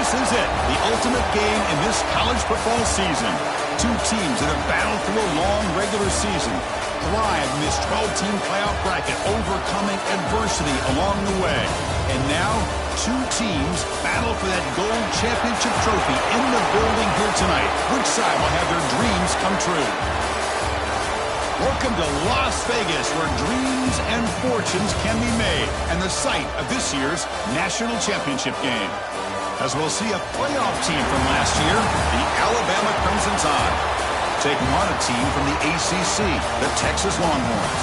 This is it, the ultimate game in this college football season. Two teams that have battled through a long regular season, thrived in this 12-team playoff bracket, overcoming adversity along the way. And now, two teams battle for that gold championship trophy in the building here tonight. Which side will have their dreams come true? Welcome to Las Vegas, where dreams and fortunes can be made, and the site of this year's national championship game. As we'll see a playoff team from last year, the Alabama Crimson Tide, taking on a team from the ACC, the Texas Longhorns.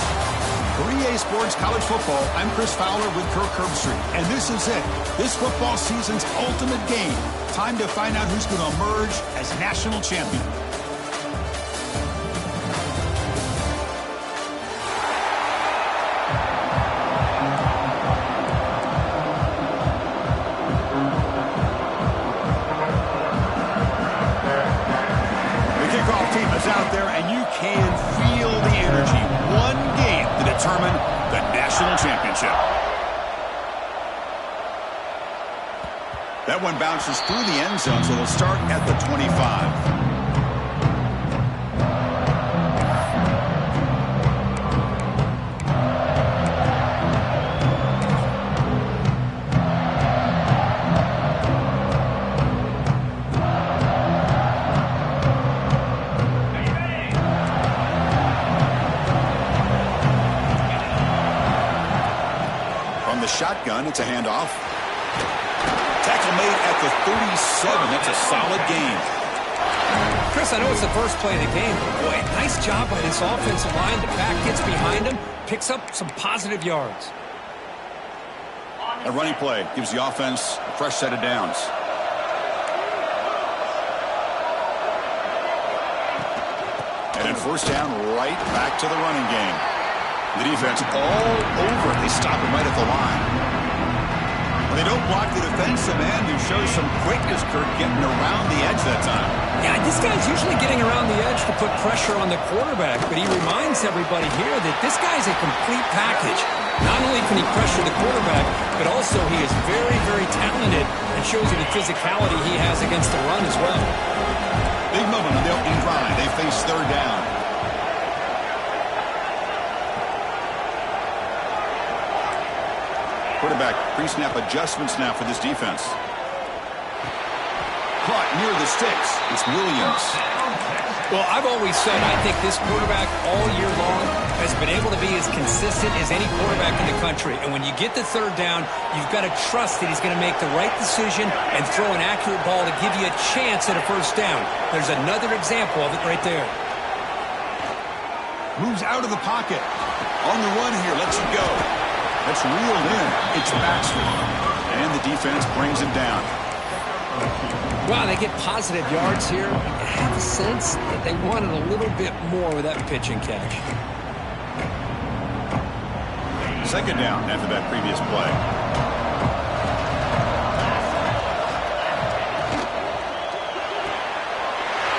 For EA Sports College Football, I'm Chris Fowler with Kirk Herbstreit, and this is it, this football season's ultimate game. Time to find out who's going to emerge as national champion. Out there, and you can feel the energy. One game to determine the national championship. That one bounces through the end zone, so they'll start at the 25. Shotgun, it's a handoff. Tackle made at the 37. That's a solid gain. Chris, I know it's the first play of the game, but boy, nice job by this offensive line. The back gets behind him, picks up some positive yards. A running play gives the offense a fresh set of downs. And then first down, right back to the running game. The defense all over it. They stop him right at the line. Well, they don't block the defensive end, who shows some quickness, Kirk, getting around the edge that time. Yeah, this guy's usually getting around the edge to put pressure on the quarterback, but he reminds everybody here that this guy's a complete package. Not only can he pressure the quarterback, but also he is very, very talented and shows you the physicality he has against the run as well. Big moment on the opening drive. They face third down. Quarterback pre-snap adjustments now for this defense. Caught near the sticks. It's Williams. Well, I've always said I think this quarterback all year long has been able to be as consistent as any quarterback in the country. And when you get the third down, you've got to trust that he's going to make the right decision and throw an accurate ball to give you a chance at a first down. There's another example of it right there. Moves out of the pocket. On the run here, lets it go. That's reeled in. It's Baxter. And the defense brings him down. Wow, they get positive yards here. I have a sense that they wanted a little bit more with that pitch and catch. Second down after that previous play.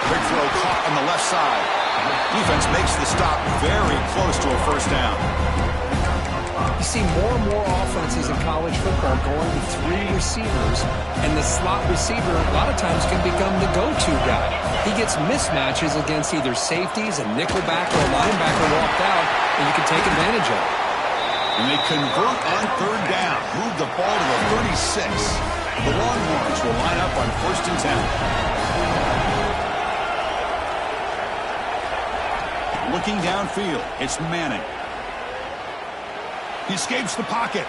Quick throw caught on the left side. Defense makes the stop very close to a first down. You see more and more offenses in college football going to three receivers, and the slot receiver a lot of times can become the go-to guy. He gets mismatches against either safeties, a nickelback, or a linebacker walked out, and you can take advantage of it. And they convert on third down, move the ball to the 36. The Longhorns will line up on 1st and 10. Looking downfield, it's Manning. He escapes the pocket.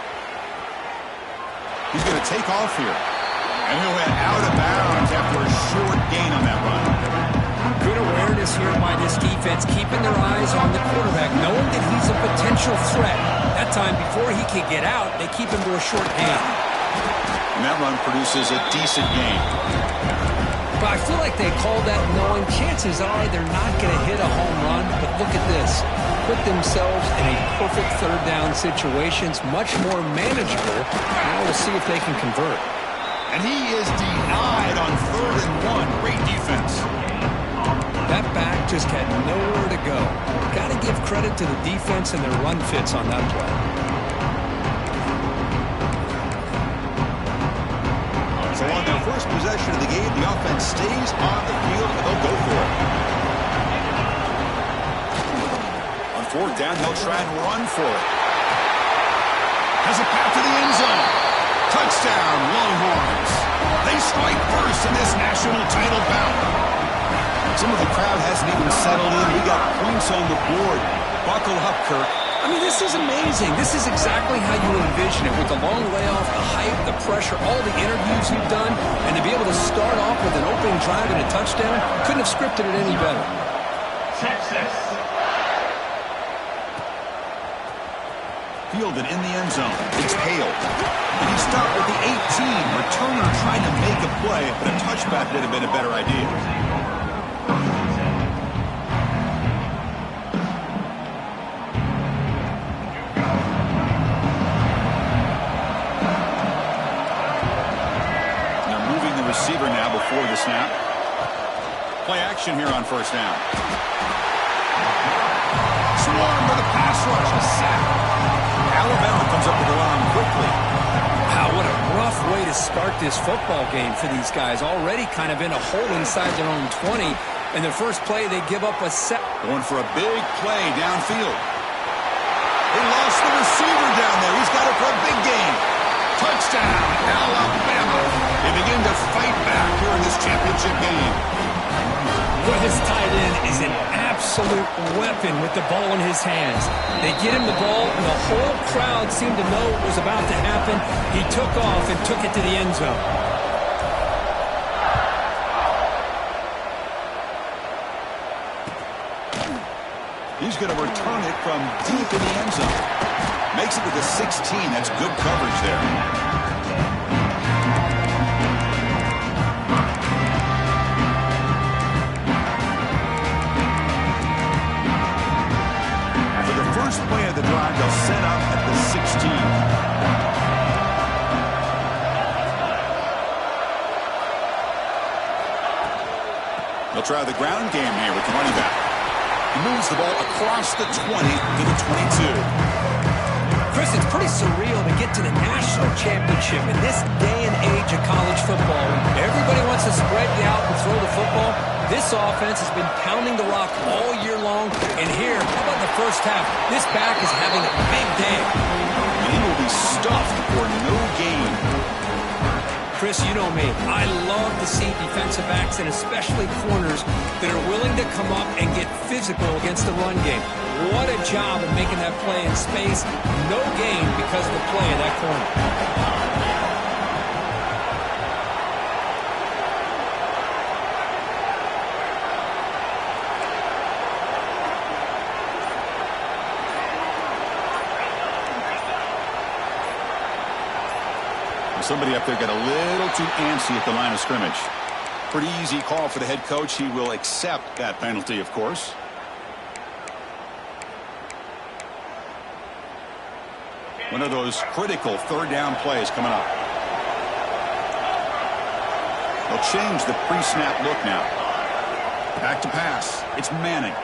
He's going to take off here. And he'll head out of bounds after a short gain on that run. Good awareness here by this defense, keeping their eyes on the quarterback, knowing that he's a potential threat. That time, before he can get out, they keep him to a short gain. And that run produces a decent gain. But I feel like they called that knowing chances are they're not going to hit a home run. But look at this. Put themselves in a perfect third down situation. It's much more manageable. Now we'll see if they can convert. And he is denied on 3rd and 1. Great defense. That back just had nowhere to go. Got to give credit to the defense and their run fits on that play. So on their first possession stays on the field, and they'll go for it. On fourth down, they'll try and run for it. Has a path to the end zone. Touchdown, Longhorns. They strike first in this national title bout. Some of the crowd hasn't even settled in. We got points on the board. Buckle up, Kirk. I mean, this is amazing. This is exactly how you envision it, with the long layoff, the hype, the pressure, all the interviews you've done, and to be able to start off with an opening drive and a touchdown, couldn't have scripted it any better. Texas. Fielded in the end zone. It's Hale. And he stopped at the 18. Returner trying to make a play, but a touchback would have been a better idea. Receiver now before the snap. Play action here on first down. Swarm with a pass rush. A sack. Alabama comes up with the line quickly. Wow, what a rough way to start this football game for these guys. Already kind of in a hole inside their own 20. And their first play, they give up a set. Going for a big play downfield. They lost the receiver down there. He's got it for a big gain. Touchdown, Alabama. They begin to fight back here in this championship game. Boy, this tight end is an absolute weapon with the ball in his hands. They get him the ball, and the whole crowd seemed to know what was about to happen. He took off and took it to the end zone. He's going to return it from deep in the end zone. Makes it to the 16. That's good coverage there. For the first play of the drive, they'll set up at the 16. They'll try the ground game here with the running back. He moves the ball across the 20 to the 22. Chris, it's pretty surreal to get to the national championship in this day and age of college football. Everybody wants to spread you out and throw the football. This offense has been pounding the rock all year long. And here, how about the first half? This back is having a big day. And he will be stuffed for no gain. Chris, you know me. I love to see defensive backs and especially corners that are willing to come up and get physical against the run game. What a job of making that play in space. No gain because of the play of that corner. Somebody up there got a little too antsy at the line of scrimmage. Pretty easy call for the head coach. He will accept that penalty, of course. One of those critical third down plays coming up. They'll change the pre-snap look now. Back to pass. It's Manning.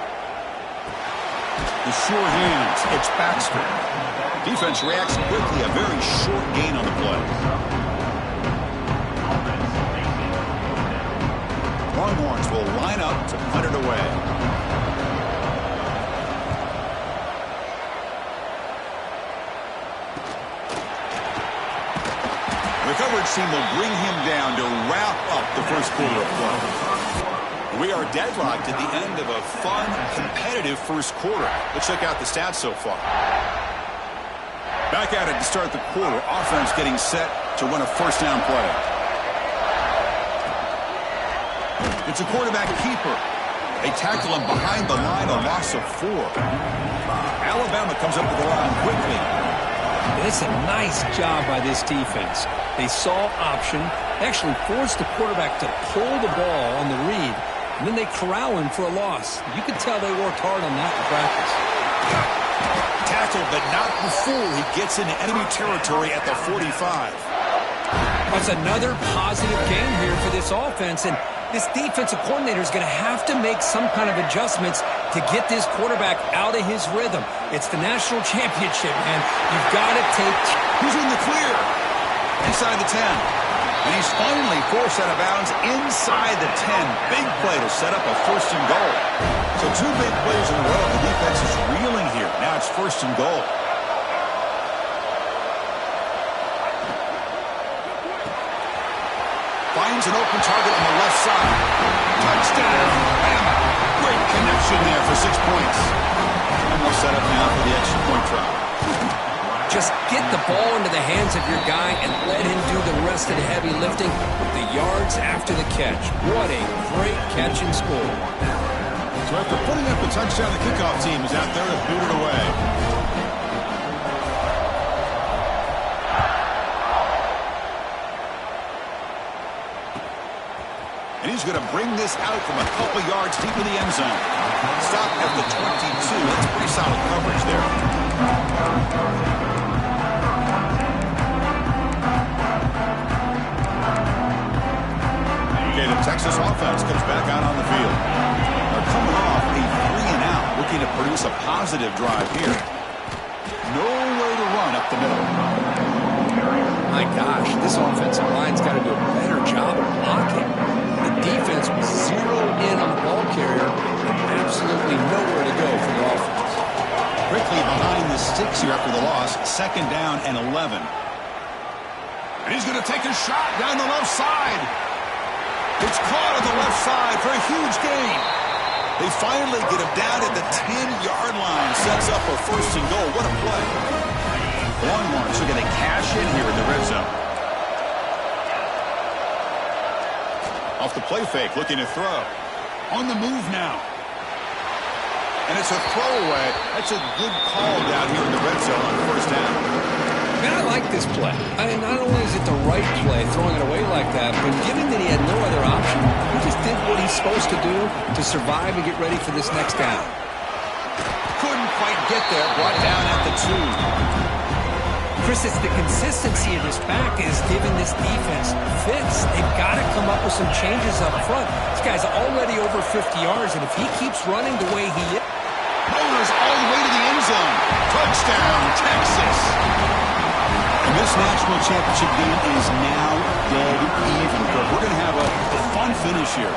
The sure hands. It's Baxter. Defense reacts quickly. A very short gain on the play. Longhorns will line up to punt it away. The coverage team will bring him down to wrap up the first quarter of play. We are deadlocked at the end of a fun, competitive first quarter. Let's check out the stats so far. Back at it to start the quarter. Offense getting set to run a first down play. It's a quarterback keeper. They tackle him behind the line, a loss of 4. Alabama comes up to the line quickly. It's a nice job by this defense. They saw option, actually forced the quarterback to pull the ball on the read, and then they corral him for a loss. You could tell they worked hard on that in practice. Tackled, but not before he gets into enemy territory at the 45. That's another positive game here for this offense, and this defensive coordinator is going to have to make some kind of adjustments to get this quarterback out of his rhythm. It's the national championship, man. You've got to take... Who's in the clear? Inside the 10. And he's finally forced out of bounds inside the 10. Big play to set up a 1st and goal. So 2 big plays in a row. The defense is reeling here. Now it's 1st and goal. Finds an open target on the left side. Touchdown, Alabama. Great connection there for 6 points. And we'll set up now for the extra point try. Just get the ball into the hands of your guy and let him do the rest of the heavy lifting with the yards after the catch. What a great catch and score. So after putting up the touchdown, the kickoff team is out there to boot it away. And he's going to bring this out from a couple yards deep in the end zone. Stop at the 22. That's pretty solid coverage there. Okay, the Texas offense comes back out on the field. They're coming off a 3-and-out, looking to produce a positive drive here. Nowhere to run up the middle. My gosh, this offensive line's got to do a better job of blocking. The defense was zeroed in on the ball carrier and absolutely nowhere to go for the offense. Quickly behind the sticks here after the loss. 2nd down and 11. And he's going to take a shot down the left side. It's caught on the left side for a huge gain. They finally get him down at the 10-yard line. Sets up a 1st and goal. What a play. Longhorns are going to cash in here in the red zone. Off the play fake, looking to throw. On the move now. And it's a throwaway. That's a good call down here in the red zone on 1st down. Man, I like this play. I mean, not only is it the right play, throwing it away like that, but given that he had no other option, he just did what he's supposed to do to survive and get ready for this next down. Couldn't quite get there. Brought down at the 2. Chris, it's the consistency of this back is giving this defense fits. They've got to come up with some changes up front. This guy's already over 50 yards, and if he keeps running the way he is... Motors all the way to the end zone. Touchdown, Texas. And this national championship game is now dead even. We're going to have a fun finish here.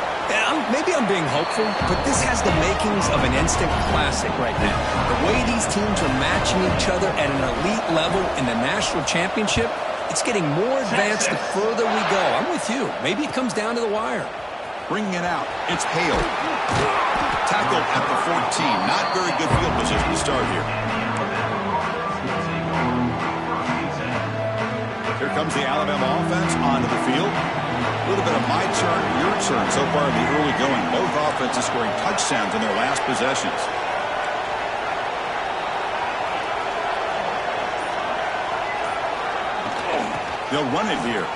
Maybe I'm being hopeful, but this has the makings of an instant classic right now. The way these teams are matching each other at an elite level in the national championship, it's getting more advanced the further we go. I'm with you. Maybe it comes down to the wire. Bringing it out. It's Hale. Tackled at the 14. Not very good field position to start here. Here comes the Alabama offense onto the field. A little bit of my turn, your turn so far in the early going. Both offenses scoring touchdowns in their last possessions. They'll run it here.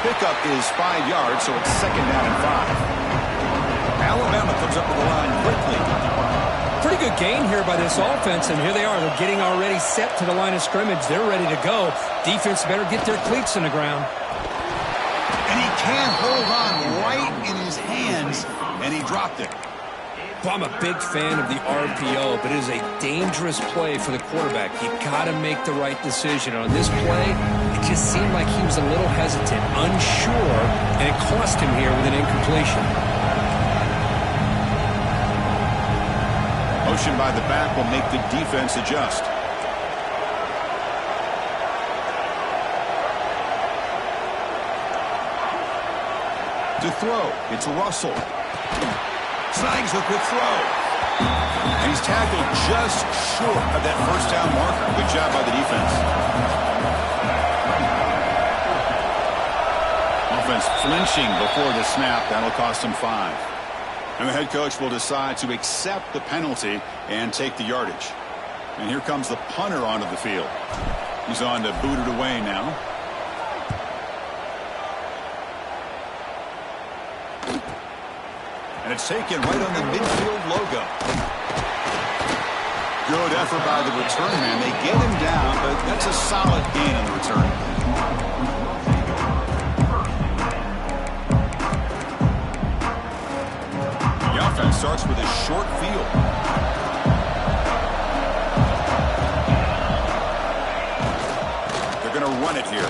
Pickup is 5 yards, so it's 2nd down and 5. Alabama comes up with the line quickly. Pretty good gain here by this offense, and here they are. They're getting already set to the line of scrimmage. They're ready to go. Defense better get their cleats in the ground. And he can't hold on right in his hands, and he dropped it. Well, I'm a big fan of the RPO, but it is a dangerous play for the quarterback. You've got to make the right decision. On this play, it just seemed like he was a little hesitant, unsure, and it cost him here with an incompletion. Motion by the back will make the defense adjust. To throw, it's Russell. Snags a quick throw. And he's tackled just short of that 1st down marker. Good job by the defense. Offense flinching before the snap. That'll cost him 5. And the head coach will decide to accept the penalty and take the yardage. And here comes the punter onto the field. He's on to boot it away now. And it's taken right on the midfield logo. Good effort by the return man. They get him down, but that's a solid gain on the return. The offense starts with a short field. They're going to run it here.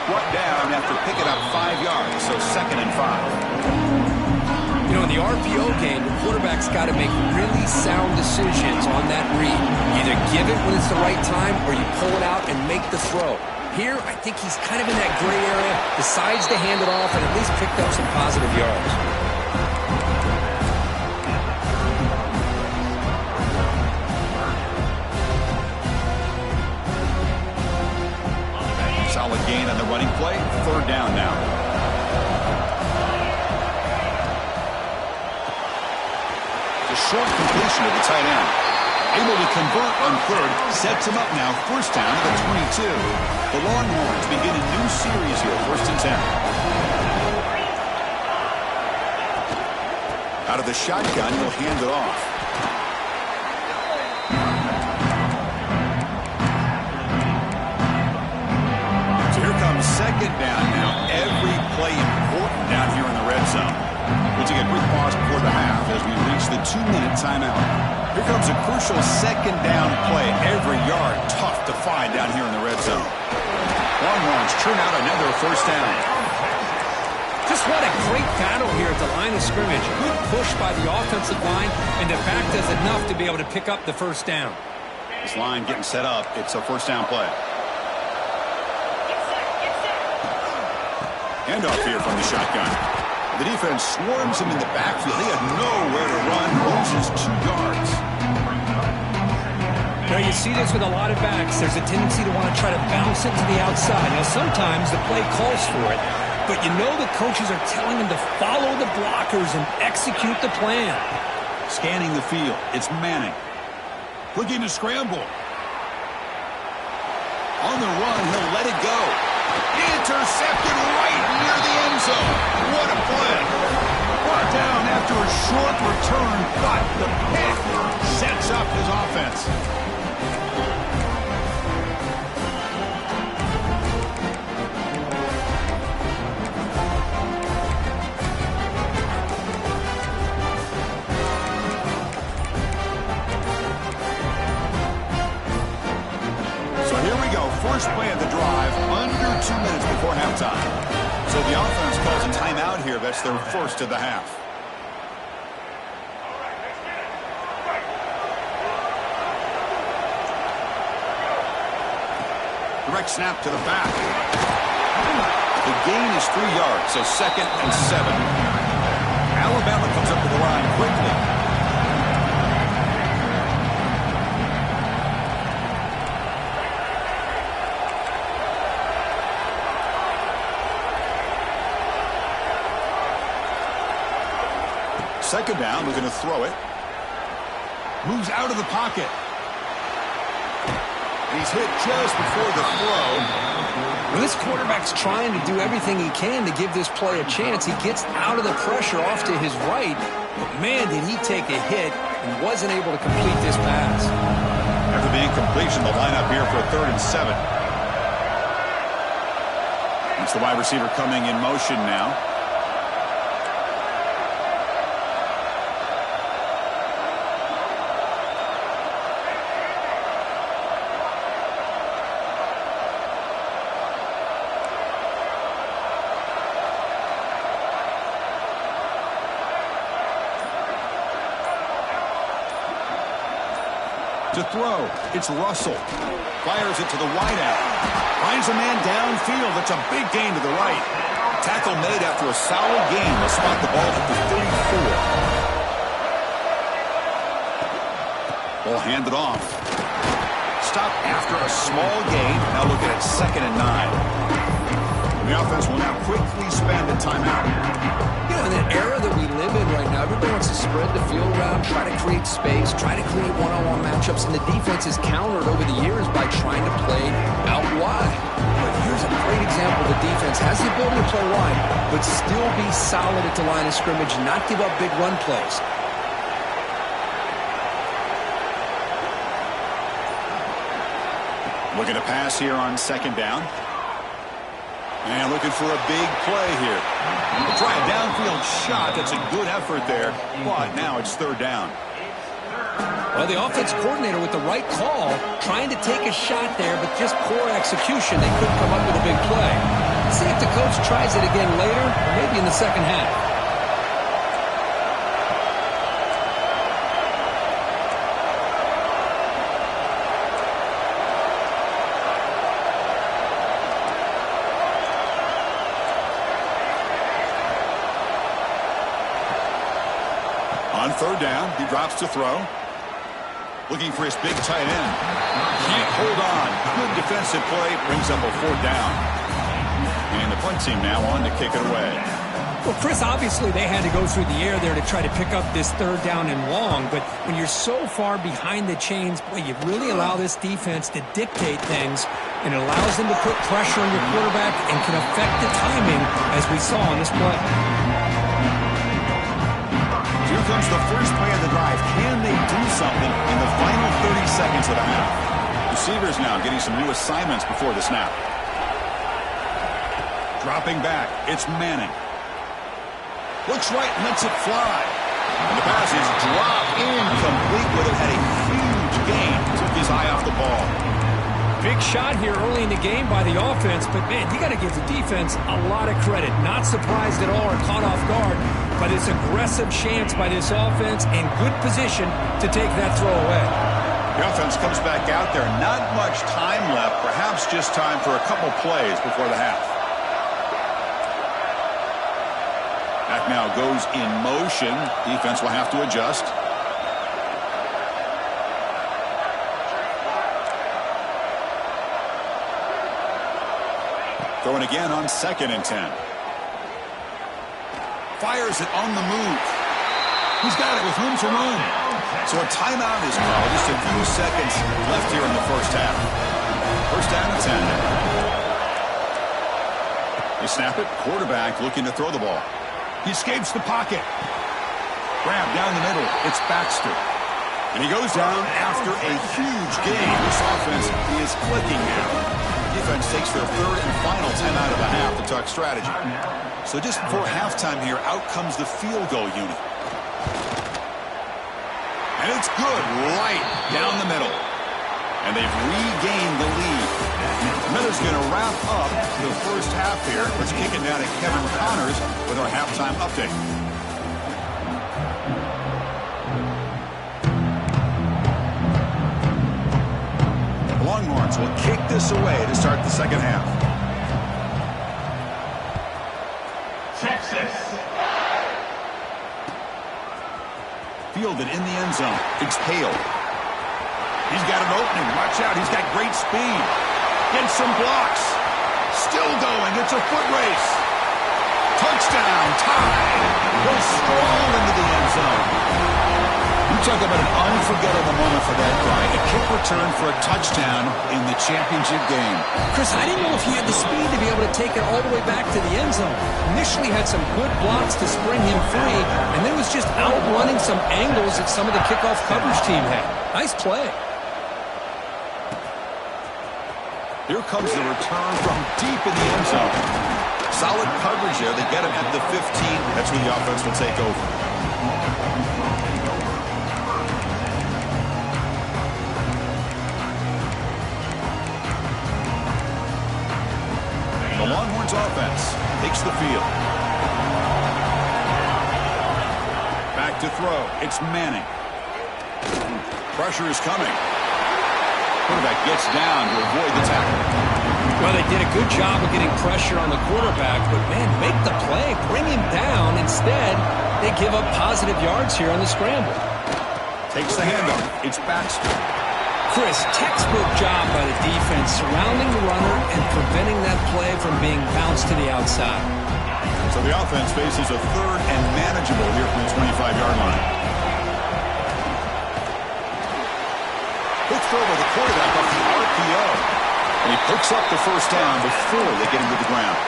brought down after picking up 5 yards, so 2nd and 5. You know, in the RPO game, the quarterback's got to make really sound decisions on that read. Either give it when it's the right time or you pull it out and make the throw. Here, I think he's kind of in that gray area, decides to hand it off and at least picked up some positive yards. Solid gain on the running play. 3rd down now. The short completion of the tight end. Able to convert on 3rd. Sets him up now. 1st down to the 22. The Longhorns begin a new series here. 1st and 10. Out of the shotgun, he'll hand it off. Comes 2nd down now. Every play important down here in the red zone. We'll take a quick pause before the half as we reach the 2-minute timeout. Here comes a crucial 2nd down play. Every yard tough to find down here in the red zone. Longhorns churn out another 1st down. Just what a great battle here at the line of scrimmage. Good push by the offensive line, and the back does enough to be able to pick up the 1st down. This line getting set up. It's a 1st down play. Handoff here from the shotgun. The defense swarms him in the backfield. He had nowhere to run. Loses 2 yards. Now you see this with a lot of backs. There's a tendency to want to try to bounce it to the outside. Now sometimes the play calls for it, but you know the coaches are telling him to follow the blockers and execute the plan. Scanning the field. It's Manning. Looking to scramble. On the run, he'll let it go. Intercepted right near the end zone. What a play. Brought down after a short return, but the pick sets up his offense. First play of the drive, under 2 minutes before halftime. So the offense calls a timeout here. That's their 1st of the half. Direct snap to the back. The gain is 3 yards, so 2nd and 7. Alabama comes up to the line quickly. Second down, we're going to throw it. Moves out of the pocket. He's hit just before the throw. Well, this quarterback's trying to do everything he can to give this play a chance. He gets out of the pressure off to his right, but man, did he take a hit and wasn't able to complete this pass. After the incompletion, the lineup here for a 3rd and 7. It's the wide receiver coming in motion now. To throw, it's Russell. Fires it to the wideout. Finds a man downfield. That's a big gain to the right. Tackle made after a solid gain. They'll spot the ball at the 34. Ball handed off. Stop after a small gain. Now looking at 2nd and 9. The offense will now quickly spend a timeout. You know, in the era that we live in right now, everybody wants to spread the field around, try to create space, try to create one-on-one matchups, and the defense is countered over the years by trying to play out wide. But here's a great example. The defense has the ability to play wide, but still be solid at the line of scrimmage, not give up big run plays. Looking to pass here on 2nd down. And looking for a big play here. Try a downfield shot. That's a good effort there. But now it's 3rd down. Well, the offense coordinator with the right call, trying to take a shot there, but just poor execution. They couldn't come up with a big play. See if the coach tries it again later, or maybe in the second half. On third down, he drops to throw. Looking for his big tight end. Can't hold on. Good defensive play. Brings up a fourth down. And the punt team now on to kick it away. Well, Chris, obviously they had to go through the air there to try to pick up this third down and long. But when you're so far behind the chains, boy, you really allow this defense to dictate things. And it allows them to put pressure on your quarterback and can affect the timing, as we saw on this play. Here comes the first play of the drive. Can they do something in the final 30 seconds of the half? Receivers now getting some new assignments before the snap. Dropping back, it's Manning. Looks right, lets it fly. And the pass is dropped incomplete, but it had a huge gain. Took his eye off the ball. Big shot here early in the game by the offense, but, man, you got to give the defense a lot of credit. Not surprised at all or caught off guard by this aggressive chance by this offense and good position to take that throw away. The offense comes back out there. Not much time left, perhaps just time for a couple plays before the half. That now goes in motion. Defense will have to adjust. Throwing again on 2nd and 10. Fires it on the move. He's got it with room to run. So a timeout is called. Just a few seconds left here in the first half. First down and 10. They snap it. Quarterback looking to throw the ball. He escapes the pocket. Grab down the middle. It's Baxter. And he goes down after a huge gain. This offense is clicking now. Defense takes their third and final timeout of the half to talk strategy. So just before halftime here, out comes the field goal unit. And it's good right down the middle. And they've regained the lead. Miller's going to wrap up the first half here. Let's kick it down to Kevin Connors with our halftime update. Longhorns will kick this away to start the second half. Texas. Fielded in the end zone. It's Hale. He's got an opening. Watch out. He's got great speed. Gets some blocks. Still going. It's a foot race. Touchdown. Tie. Goes strong into the end zone. You talk about an unforgettable moment for that guy. A kick return for a touchdown in the championship game. Chris, I didn't know if he had the speed to be able to take it all the way back to the end zone. Initially had some good blocks to spring him free, and then was just outrunning some angles that some of the kickoff coverage team had. Nice play. Here comes the return from deep in the end zone. Solid coverage there. They get him at the 15. That's where the offense will take over. The Longhorns offense takes the field. Back to throw. It's Manning. Pressure is coming. Quarterback gets down to avoid the tackle. Well, they did a good job of getting pressure on the quarterback, but, man, make the play. Bring him down. Instead, they give up positive yards here on the scramble. Takes the handoff. It's Baxter. Chris, textbook job by the defense surrounding the runner and preventing that play from being bounced to the outside. So the offense faces a third and manageable here from the 25-yard line. Quick throw by the quarterback off the RPO. And he picks up the first down before they get him to the ground.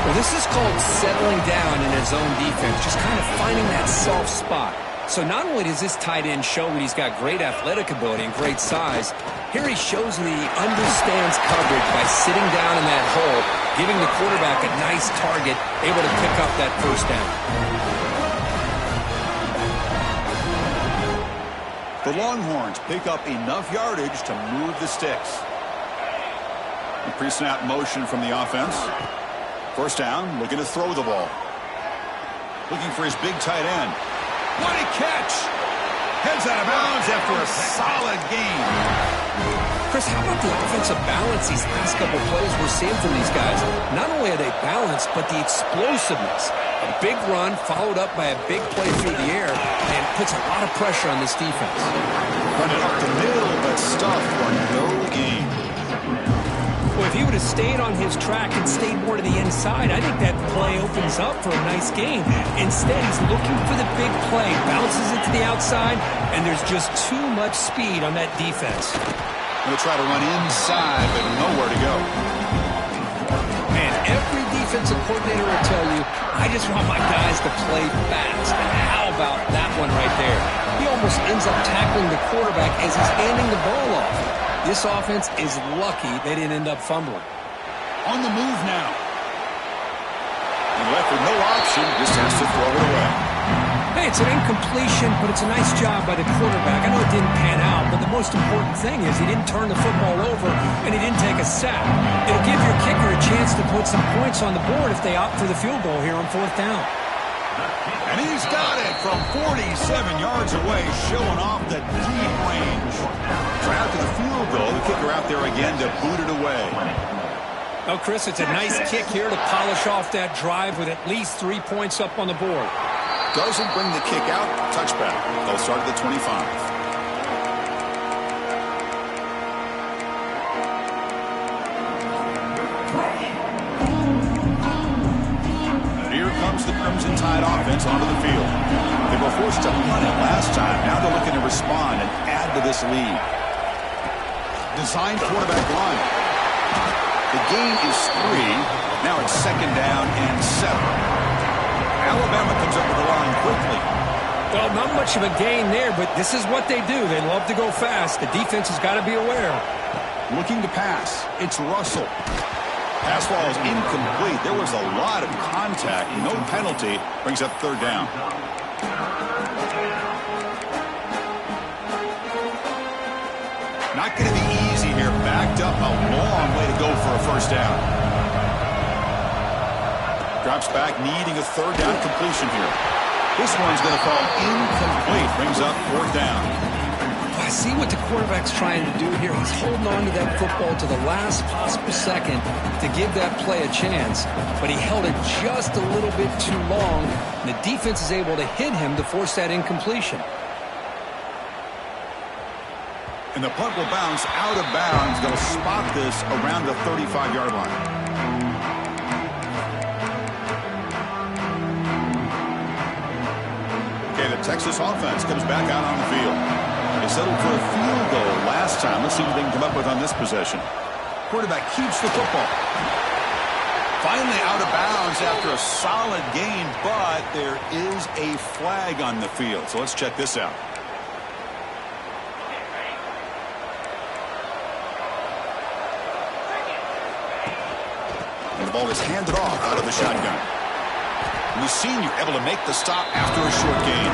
Well, this is called settling down in his own defense, just kind of finding that soft spot. So not only does this tight end show that he's got great athletic ability and great size, here he shows that he understands coverage by sitting down in that hole, giving the quarterback a nice target, able to pick up that first down. The Longhorns pick up enough yardage to move the sticks. The pre-snap motion from the offense. First down, looking to throw the ball. Looking for his big tight end. What a catch! Heads out of bounds after a solid gain. Chris, how about the offensive balance these last couple plays we're seeing from these guys? Not only are they balanced, but the explosiveness. A big run followed up by a big play through the air and puts a lot of pressure on this defense. Running up the middle, but stuffed for no gain. Well, if he would have stayed on his track and stayed more to the inside, I think that play opens up for a nice gain. Instead, he's looking for the big play, bounces it to the outside, and there's just too much speed on that defense. Going to try to run inside, but nowhere to go. Man, every defensive coordinator will tell you, I just want my guys to play fast. And how about that one right there? He almost ends up tackling the quarterback as he's handing the ball off. This offense is lucky they didn't end up fumbling. On the move now. And left with no option, just has to throw it away. Hey, it's an incompletion, but it's a nice job by the quarterback. I know it didn't pan out, but the most important thing is he didn't turn the football over and he didn't take a sack. It'll give your kicker a chance to put some points on the board if they opt for the field goal here on 4th down. And he's got it from 47 yards away, showing off the deep range. So after the field goal, the kicker out there again to boot it away. Well, Chris, it's a nice kick here to polish off that drive with at least 3 points up on the board. Doesn't bring the kick out. Touchback. They'll start at the 25. Here comes the Crimson Tide offense onto the field. They were forced to punt it last time. Now they're looking to respond and add to this lead. Designed quarterback line. The gain is 3. Now it's 2nd down and 7. Alabama comes up with the line quickly. Well, not much of a gain there, but this is what they do. They love to go fast. The defense has got to be aware. Looking to pass. It's Russell. Pass ball is incomplete. There was a lot of contact. No penalty. Brings up 3rd down. Not going to be easy here. Backed up a long way to go for a 1st down. Drops back, needing a 3rd down completion here. This one's going to fall incomplete. Brings up 4th down. I see what the quarterback's trying to do here. He's holding on to that football to the last possible second to give that play a chance. But he held it just a little bit too long. And the defense is able to hit him to force that incompletion. And the punt will bounce out of bounds. They'll spot this around the 35-yard line. Okay, the Texas offense comes back out on the field. They settled for a field goal last time. Let's see what they can come up with on this possession. Quarterback keeps the football. Finally out of bounds after a solid gain, but there is a flag on the field. So let's check this out. And the ball is handed off out of the shotgun. We've seen you able to make the stop after a short gain.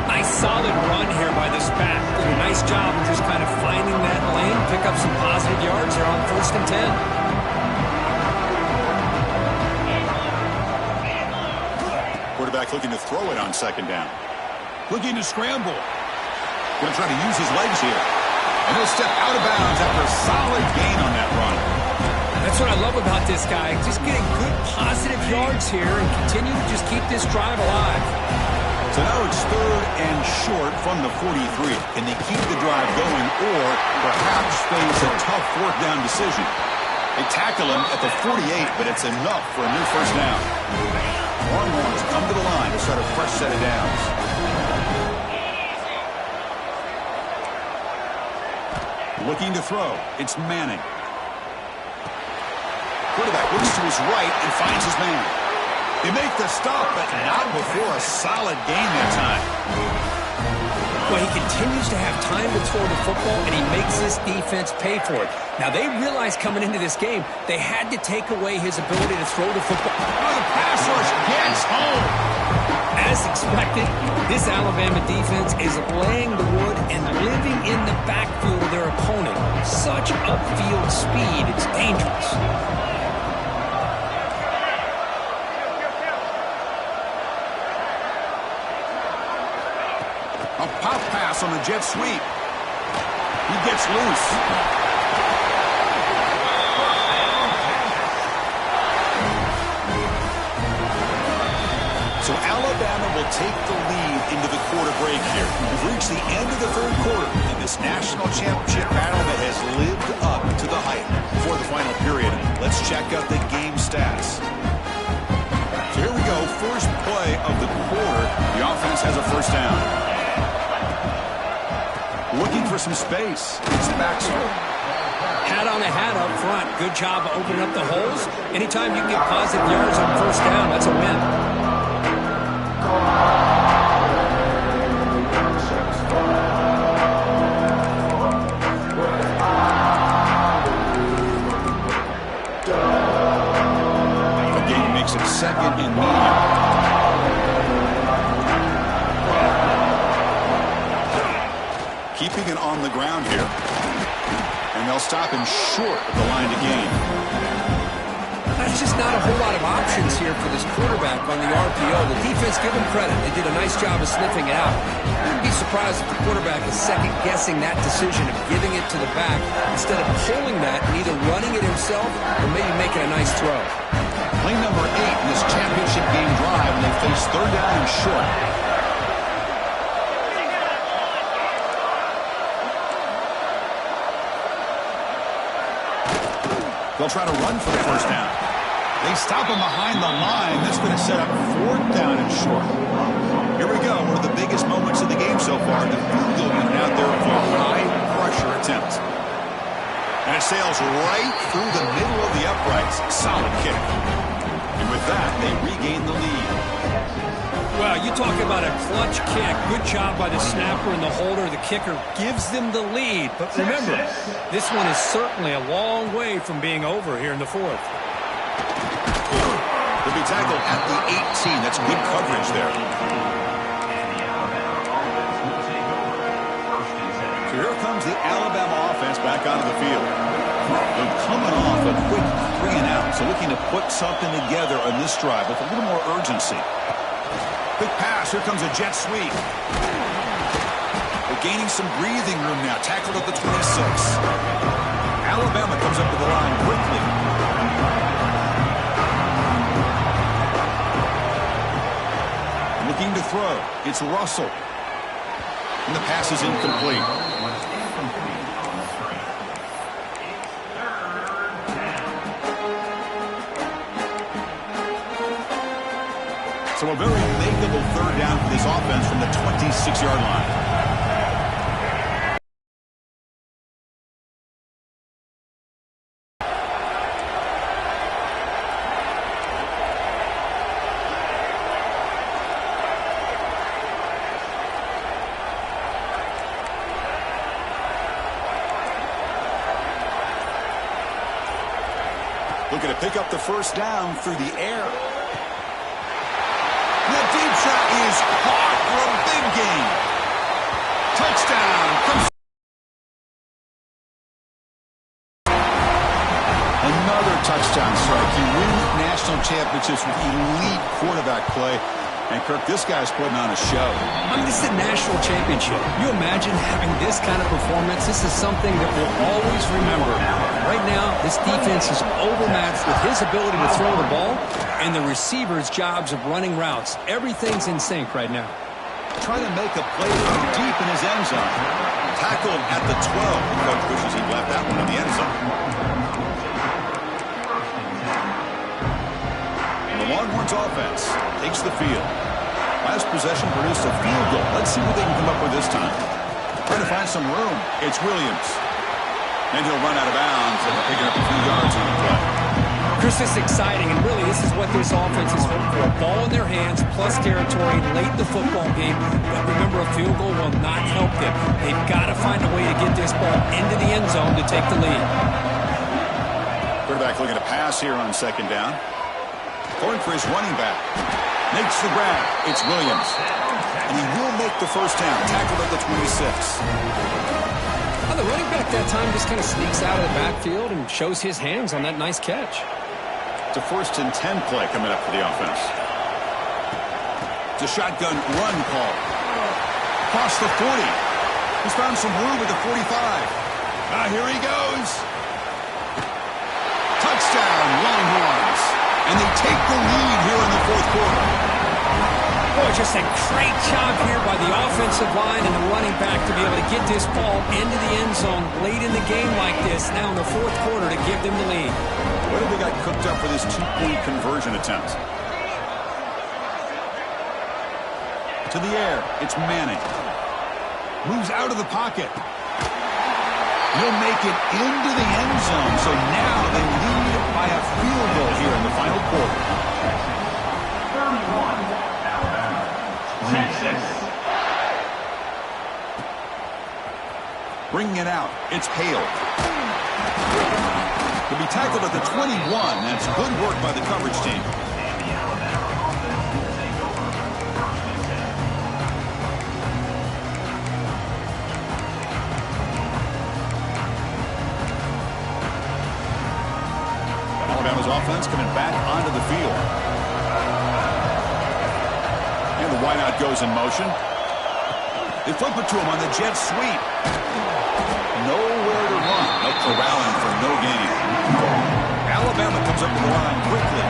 Nice solid run here by this back. Did a nice job of just kind of finding that lane, pick up some positive yards here on 1st and 10. Quarterback looking to throw it on 2nd down. Looking to scramble. Going to try to use his legs here. And he'll step out of bounds after a solid gain on that run. That's what I love about this guy. Just getting good positive yards here and continue to just keep this drive alive. So now it's 3rd and short from the 43. Can they keep the drive going or perhaps face a tough 4th down decision? They tackle him at the 48, but it's enough for a new 1st down. Longhorns come to the line to start a fresh set of downs. Looking to throw. It's Manning. Quarterback looks to his right and finds his man. They make the stop, but not before a solid gain that time. Well, he continues to have time to throw the football, and he makes this defense pay for it. Now, they realized coming into this game they had to take away his ability to throw the football. Oh, the pass rush gets home. As expected, this Alabama defense is laying the wood and living in the backfield of their opponent. Such upfield speed, it's dangerous. A pop pass on the jet sweep. He gets loose. So Alabama will take the lead into the quarter break here. We've reached the end of the third quarter in this national championship battle that has lived up to the hype. For the final period, let's check out the game stats. So here we go, first play of the quarter. The offense has a first down. Looking for some space. It's Baxter. Hat on a hat up front. Good job of opening up the holes. Anytime you can get positive yards on first down, that's a win. Again, makes it second and medium. Keeping it on the ground here. And they'll stop him short of the line to gain. That's just not a whole lot of options here for this quarterback on the RPO. The defense, give them credit. They did a nice job of sniffing it out. I wouldn't be surprised if the quarterback is second-guessing that decision of giving it to the back instead of pulling that and either running it himself or maybe making a nice throw. Play number 8 in this championship game drive, and they face third down and short. They'll try to run for the first down. They stop him behind the line. That's going to set up fourth down and short. Here we go. One of the biggest moments of the game so far. The field goal unit out there for a high-pressure attempt. And it sails right through the middle of the uprights. Solid kick. And with that, they regain the lead. Well, you talk about a clutch kick. Good job by the snapper and the holder. The kicker gives them the lead. But remember, this one is certainly a long way from being over here in the fourth. They'll be tackled at the 18. That's good coverage there. So here comes the Alabama offense back onto the field. They're coming off a quick 3-and-out, so looking to put something together on this drive with a little more urgency. Big pass. Here comes a jet sweep. They're gaining some breathing room now. Tackled at the 26. Alabama comes up to the line quickly. Looking to throw. It's Russell. And the pass is incomplete. So a very makeable third down for this offense from the 26-yard line. Looking to pick up the first down through the air. The deep shot is caught for a big gain. Touchdown. Another touchdown strike. You win national championships with elite quarterback play. And, Kirk, this guy's putting on a show. I mean, this is a national championship. You imagine having this kind of performance? This is something that we'll always remember. Right now, this defense is overmatched with his ability to throw the ball and the receivers' jobs of running routes. Everything's in sync right now. Trying to make a play from deep in his end zone. Tackled at the 12. The coach wishes he'd left that one in the end zone. The Longhorns offense takes the field. Last possession produced a field goal. Let's see what they can come up with this time. Trying to find some room. It's Williams. And he'll run out of bounds and picking up a few yards on the play. Chris, this is exciting, and really this is what this offense is hoping for. Ball in their hands, plus territory late in the football game. But remember, a field goal will not help them. They've got to find a way to get this ball into the end zone to take the lead. Quarterback looking to pass here on second down. Going for his running back. Makes the grab. It's Williams. And he will make the first down. Tackled at the 26. Well, the running back that time just kind of sneaks out of the backfield and shows his hands on that nice catch. It's a 1st and 10 play coming up for the offense. It's a shotgun run call. Across the 40. He's found some room at the 45. Here he goes. Touchdown, Longhorns. And they take the lead here in the 4th quarter. Boy, just a great job here by the offensive line and the running back to be able to get this ball into the end zone late in the game like this, now in the 4th quarter, to give them the lead. What have they got cooked up for this 2-point conversion attempt? To the air, it's Manning. Moves out of the pocket. He'll make it into the end zone, so now they lead by a field goal here in the final quarter. 31, Bringing it out, it's Hale. He'll be tackled at the 21. That's good work by the coverage team. Alabama's offense coming back onto the field. And the wideout goes in motion. They flip it to him on the jet sweep. Nowhere to run. No corralling for no gain. Alabama comes up to the line quickly.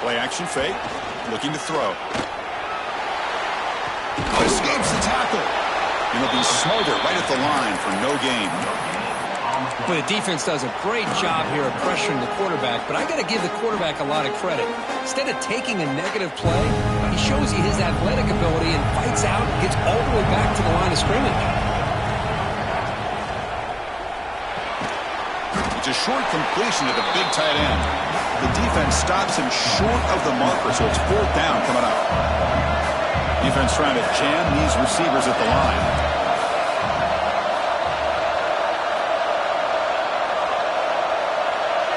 Play action fake. Looking to throw. Escapes the tackle. And he'll be smothered right at the line for no gain. Well, the defense does a great job here of pressuring the quarterback, but I got to give the quarterback a lot of credit. Instead of taking a negative play, he shows you his athletic ability and fights out and gets all the way back to the line of scrimmage. It's a short completion to the big tight end. The defense stops him short of the marker, so it's 4th down coming up. Defense trying to jam these receivers at the line.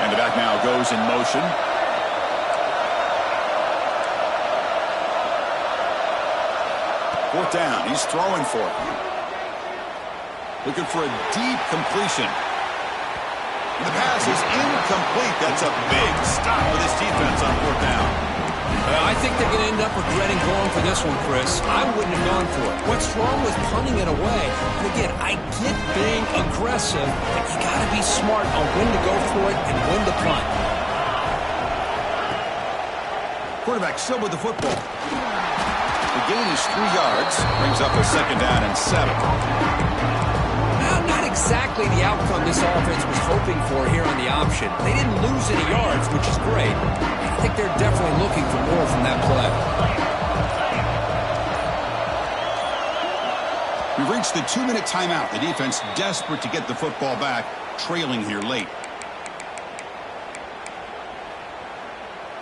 And the back now goes in motion. Fourth down. He's throwing for it. Looking for a deep completion. And the pass is incomplete. That's a big stop for this defense on 4th down. I think they're going to end up regretting going for this one, Chris. I wouldn't have gone for it. What's wrong with punting it away? And again, I get being aggressive, but you got to be smart on when to go for it and when to punt. Quarterback still with the football. The gain is 3 yards. Brings up a 2nd down and 7. Well, not exactly the outcome this offense was hoping for here on the option. They didn't lose any yards, which is great. I think they're definitely looking for more from that play. We've reached the 2-minute timeout. The defense desperate to get the football back, trailing here late.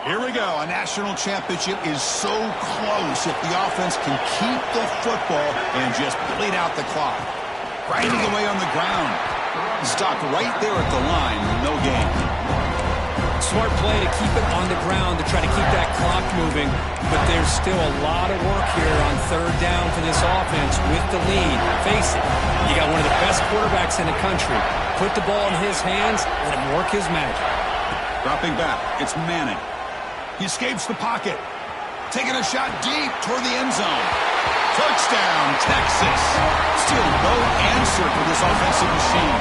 Here we go. A national championship is so close if the offense can keep the football and just bleed out the clock. Grinding away on the ground. Stopped right there at the line. No gain. Smart play to keep it on the ground to try to keep that clock moving. But there's still a lot of work here on 3rd down for this offense with the lead. Face it, you got one of the best quarterbacks in the country. Put the ball in his hands, let him work his magic. Dropping back, it's Manning. He escapes the pocket. Taking a shot deep toward the end zone. Touchdown, Texas. Still no answer for this offensive machine.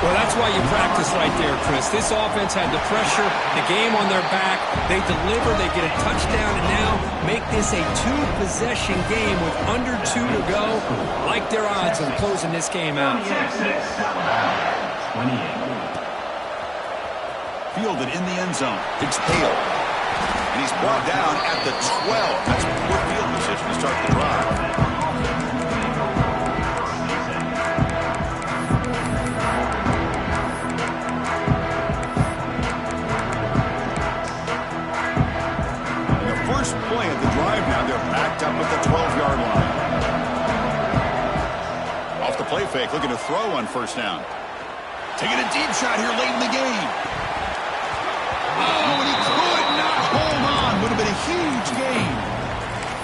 Well, that's why you practice right there, Chris. This offense had the pressure, the game on their back. They deliver, they get a touchdown, and now make this a 2-possession game with under 2 to go. Like their odds on closing this game out. Fielded in the end zone. It's Hale. And he's brought down at the 12. That's poor field position to start the drive. Play at the drive now. They're backed up at the 12-yard line. Off the play fake, looking to throw on first down. Taking a deep shot here late in the game. Oh, and he could not hold on. Would have been a huge gain.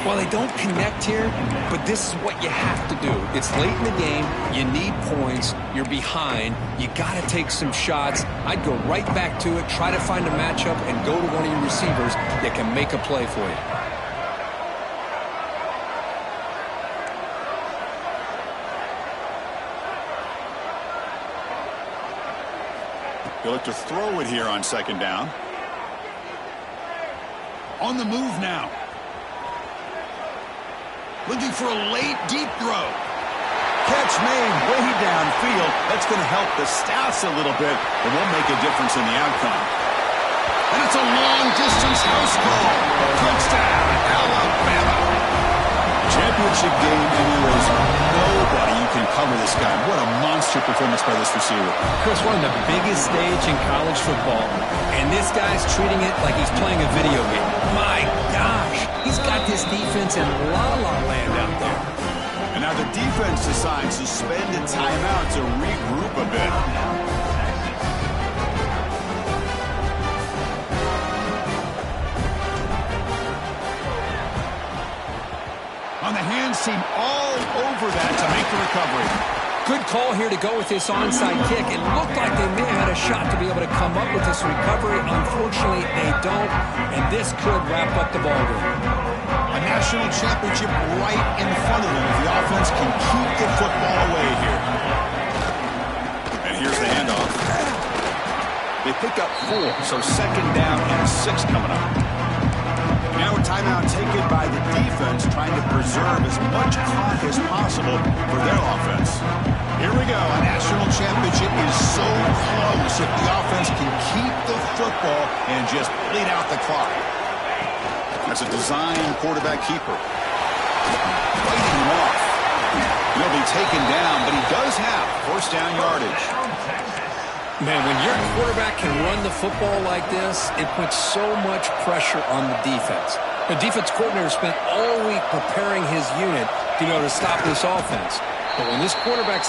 Well, they don't connect here, but this is what you have to do. It's late in the game. You need points. You're behind. You got to take some shots. I'd go right back to it, try to find a matchup, and go to one of your receivers that can make a play for you. He'll look to throw it here on second down. On the move now. Looking for a late, deep throw. Catch made way downfield. That's going to help the stats a little bit, but won't make a difference in the outcome. And it's a long-distance house call. Touchdown, Alabama. Championship game, and there is nobody you can cover this guy. What a monster performance by this receiver. Chris, we're on the biggest stage in college football, and this guy's treating it like he's playing a video game. My gosh, he's got this defense in la-la land out there. And now the defense decides to spend a timeout to regroup a bit. On the hands team all over that to make the recovery. Good call here to go with this onside kick. It looked like they may have had a shot to be able to come up with this recovery. Unfortunately, they don't, and this could wrap up the ballgame. A national championship right in front of them if the offense can keep the football away here. And here's the handoff. They pick up 4, so second down and 6 coming up. Now a timeout taken by the defense, trying to preserve as much clock as possible for their offense. Here we go. A national championship is so close if the offense can keep the football and just bleed out the clock. That's a design quarterback keeper. Fighting him off. He'll be taken down, but he does have first down yardage. Man, when your quarterback can run the football like this, it puts so much pressure on the defense. The defense coordinator spent all week preparing his unit to stop this offense. But when this quarterback's